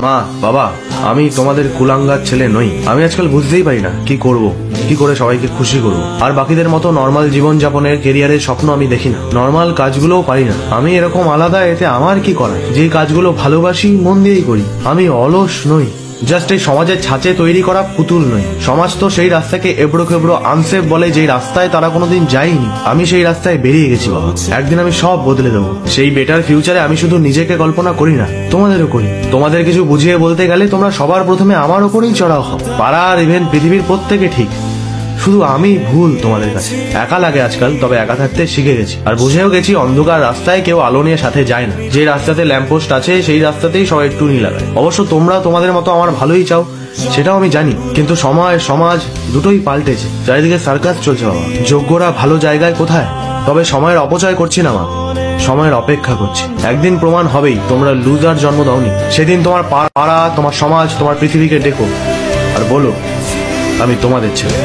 মা বাবা, আমি তোমাদের কুলাঙ্গার ছেলে নই। আমি আজকাল বুঝতেই পারি না কি করব, কি করে সবাইকে খুশি করব। আর বাকিদের মতো নর্মাল জীবন যাপনের কেরিয়ারের স্বপ্ন আমি দেখি না, নর্মাল কাজগুলোও পারি না। আমি এরকম আলাদা, এতে আমার কি করা? যে কাজগুলো ভালোবাসি মন দিয়েই করি। আমি অলস নই, জাস্ট এই সমাজের ছাঁচে তৈরি করা পুতুল নই। সমাজ তো সেই রাস্তাকে এবড়ো খেবড়ো আনসেফ বলে, যেই রাস্তায় তারা কোনোদিন যায়নি। আমি সেই রাস্তায় বেরিয়ে গেছি বাবা। একদিন আমি সব বদলে দেবো। সেই বেটার ফিউচারে আমি শুধু নিজেকে কল্পনা করি না, তোমাদেরও করি। তোমাদের কিছু বুঝিয়ে বলতে গেলে তোমরা সবার প্রথমে আমার ওপরেই চড়াও হও। পাড়ার ইভেন পৃথিবীর প্রত্যেকে ঠিক, শুধু আমি ভুল তোমাদের কাছে। একা লাগে আজকাল, তবে একা থাকতে শিখে গেছি। আর বুঝেও গেছি অন্ধকার রাস্তায় কেউ আলো নিয়ে সাথে যায় না। যে রাস্তাতে ল্যাম্পপোস্ট আছে সেই রাস্তাতেই সবাই টুনি লাগায়। অবশ্য তোমরা তোমাদের মতো আমার ভালোই চাও, সেটাও আমি জানি। কিন্তু সময় সমাজ দুটোই পাল্টেছে। চারিদিকে সার্কাস চলছে বাবা। যোগ্যরা ভালো জায়গায় কোথায়? তবে সময়ের অপচয় করছি না মা, সময়ের অপেক্ষা করছি। একদিন প্রমাণ হবেই তোমরা লুজার জন্ম দাওনি। সেদিন তোমার পাড়া, তোমার সমাজ, তোমার পৃথিবীকে ডেকো আর বলো আমি তোমাদের ছেলে।